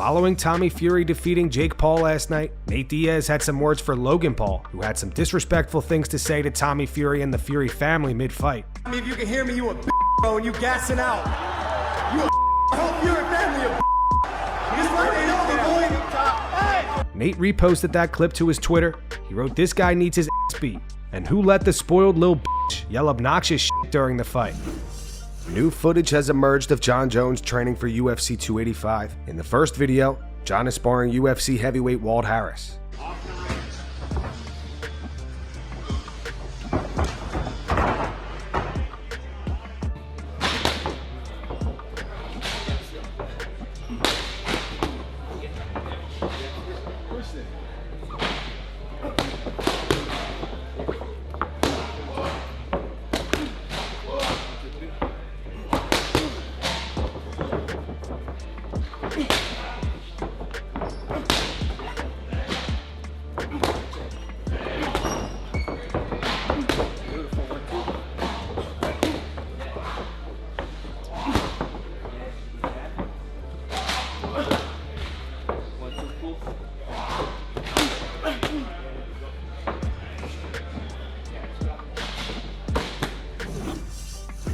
Following Tommy Fury defeating Jake Paul last night, Nate Diaz had some words for Logan Paul, who had some disrespectful things to say to Tommy Fury and the Fury family mid-fight. If you can hear me, you a bro, and you gassing out. You a whole Fury family a This fight ain't over, boy. Nate reposted that clip to his Twitter. He wrote, "This guy needs his ass beat. And who let the spoiled little bitch yell obnoxious shit during the fight?" New footage has emerged of Jon Jones training for UFC 285. In the first video, Jon is sparring UFC heavyweight Walt Harris.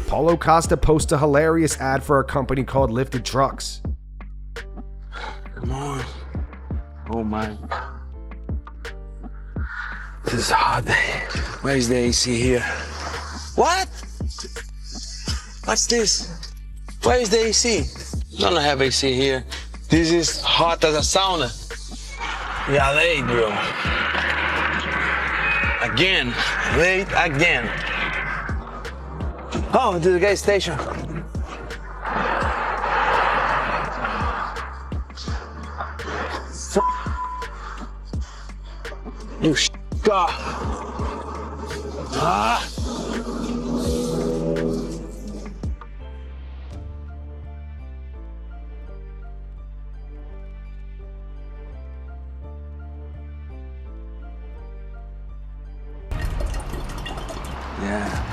Paulo Costa posts a hilarious ad for a company called LiftedTrucks. Come on. Oh my. This is a hot day. Where's the AC here? What? What's this? Where is the AC? Don't have AC here. This is hot as a sauna. Yeah, late, bro. Again. Late again. Oh, to the gas station. You God. Ah. Yeah.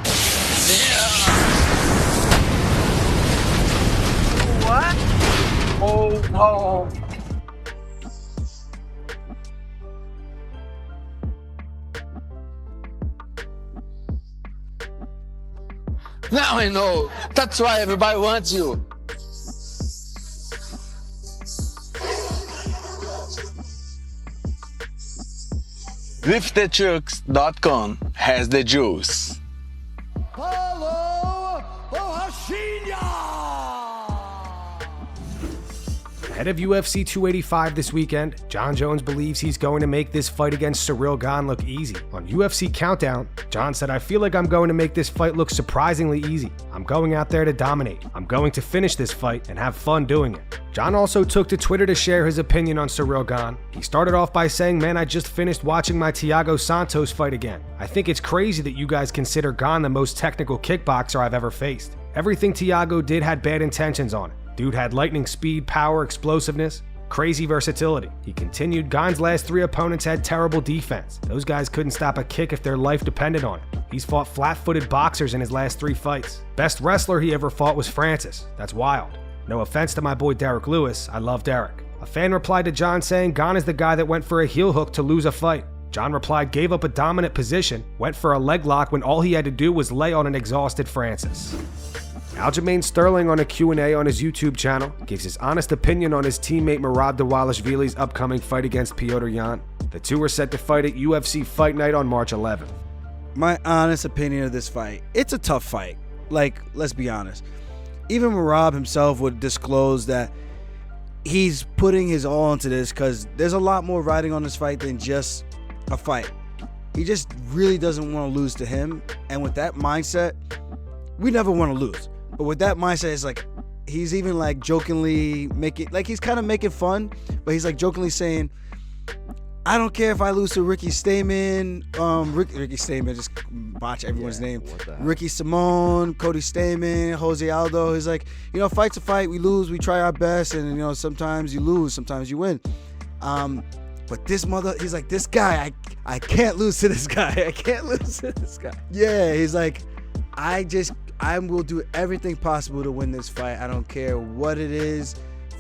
What? Oh. Now I know. That's why everybody wants you. LiftedTrucks.com has the juice. Ahead of UFC 285 this weekend, Jon Jones believes he's going to make this fight against Ciryl Gane look easy. On UFC Countdown, Jon said, "I feel like I'm going to make this fight look surprisingly easy. I'm going out there to dominate. I'm going to finish this fight and have fun doing it." Jon also took to Twitter to share his opinion on Ciryl Gane. He started off by saying, "Man, I just finished watching my Thiago Santos fight again. I think it's crazy that you guys consider Gane the most technical kickboxer I've ever faced. Everything Thiago did had bad intentions on it. Dude had lightning speed, power, explosiveness, crazy versatility." He continued, "Gane's last 3 opponents had terrible defense. Those guys couldn't stop a kick if their life depended on it. He's fought flat-footed boxers in his last 3 fights. Best wrestler he ever fought was Francis. That's wild. No offense to my boy Derek Lewis, I love Derek." A fan replied to Jon saying, "Gane is the guy that went for a heel hook to lose a fight." Jon replied, "Gave up a dominant position, went for a leg lock when all he had to do was lay on an exhausted Francis." Aljamain Sterling on a Q&A on his YouTube channel gives his honest opinion on his teammate Merab Dvalishvili's upcoming fight against Petr Yan. The two are set to fight at UFC Fight Night on March 11th. My honest opinion of this fight, it's a tough fight. Like, let's be honest. Even Merab himself would disclose that he's putting his all into this because there's a lot more riding on this fight than just a fight. He just really doesn't want to lose to him. And with that mindset, we never want to lose. But with that mindset, it's like, he's even like jokingly making, like he's kind of making fun, but he's like jokingly saying, "I don't care if I lose to Ricky Stamen, Ricky Stamen, just botch everyone's name. Ricky Simone, Cody Stamen, Jose Aldo." He's like, fight's a fight. We lose, we try our best, and sometimes you lose, sometimes you win. But this he's like, this guy, I can't lose to this guy. I can't lose to this guy. Yeah, he's like, I will do everything possible to win this fight. I don't care what it is.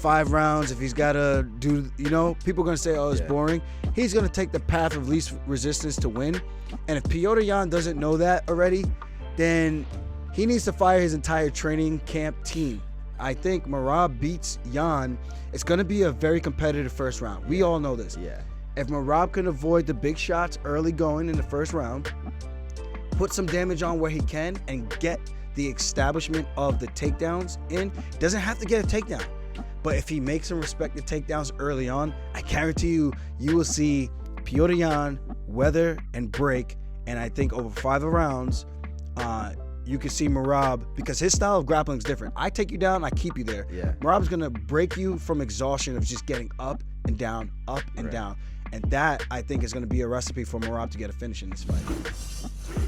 5 rounds, if he's got to do, people are going to say, oh, it's boring. He's going to take the path of least resistance to win. And if Petr Yan doesn't know that already, then he needs to fire his entire training camp team. I think Merab beats Yan. It's going to be a very competitive first round. We all know this. Yeah. If Merab can avoid the big shots early going in the first round, put some damage on where he can, and get the establishment of the takedowns in, doesn't have to get a takedown. But if he makes him respect the takedowns early on, I guarantee you will see Petr Yan weather and break. And I think over 5 rounds, you can see Merab, because his style of grappling is different. I take you down, I keep you there. Yeah. Merab's gonna break you from exhaustion of just getting up and down, up and down. And that, I think, is gonna be a recipe for Merab to get a finish in this fight.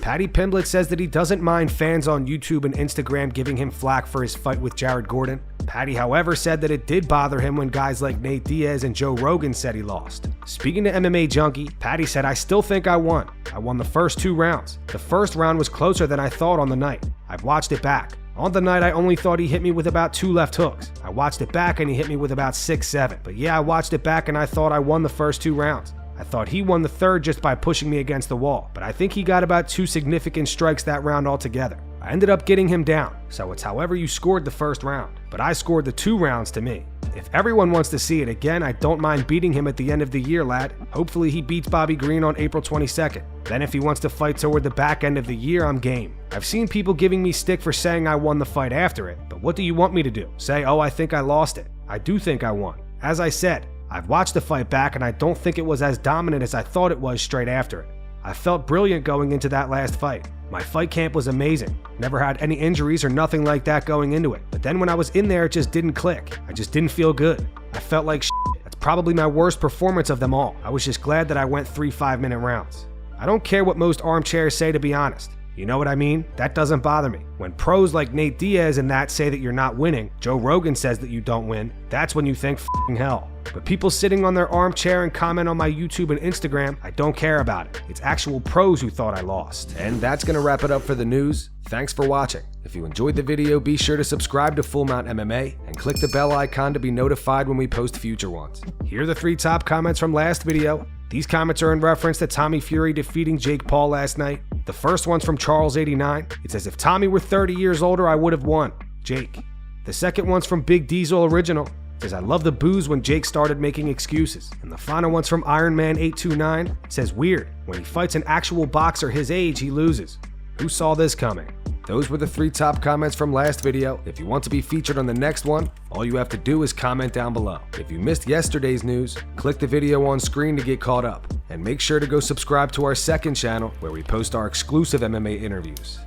Paddy Pimblett says that he doesn't mind fans on YouTube and Instagram giving him flack for his fight with Jared Gordon. Paddy, however, said that it did bother him when guys like Nate Diaz and Joe Rogan said he lost. Speaking to MMA Junkie, Paddy said, I still think I won. I won the first 2 rounds. The first round was closer than I thought on the night. I've watched it back. On the night, I only thought he hit me with about 2 left hooks. I watched it back and he hit me with about 6, 7. But yeah, I watched it back and I thought I won the first 2 rounds. I thought he won the third just by pushing me against the wall, but I think he got about 2 significant strikes that round altogether. I ended up getting him down, so it's however you scored the first round, but I scored the 2 rounds to me. If everyone wants to see it again, I don't mind beating him at the end of the year, lad. Hopefully he beats Bobby Green on April 22nd. Then if he wants to fight toward the back end of the year, I'm game. I've seen people giving me stick for saying I won the fight after it, but what do you want me to do? Say, oh, I think I lost it. I do think I won. As I said, I've watched the fight back and I don't think it was as dominant as I thought it was straight after it. I felt brilliant going into that last fight. My fight camp was amazing. Never had any injuries or nothing like that going into it. But then when I was in there, it just didn't click. I just didn't feel good. I felt like shit. That's probably my worst performance of them all. I was just glad that I went 3 5-minute rounds. I don't care what most armchairs say, to be honest. You know what I mean? That doesn't bother me. When pros like Nate Diaz and that say that you're not winning, Joe Rogan says that you don't win, that's when you think f***ing hell. But people sitting on their armchair and comment on my YouTube and Instagram, I don't care about it. It's actual pros who thought I lost. And that's going to wrap it up for the news. Thanks for watching. If you enjoyed the video, be sure to subscribe to Full Mount MMA and click the bell icon to be notified when we post future ones. Here are the 3 top comments from last video. These comments are in reference to Tommy Fury defeating Jake Paul last night. The first one's from Charles89. It says, if Tommy were 30 years older, I would have won. Jake. The second one's from Big Diesel Original. It says, I love the booze when Jake started making excuses. And the final one's from Ironman829. It says, weird. When he fights an actual boxer his age, he loses. Who saw this coming? Those were the 3 top comments from last video. If you want to be featured on the next one, all you have to do is comment down below. If you missed yesterday's news, click the video on screen to get caught up. And make sure to go subscribe to our second channel where we post our exclusive MMA interviews.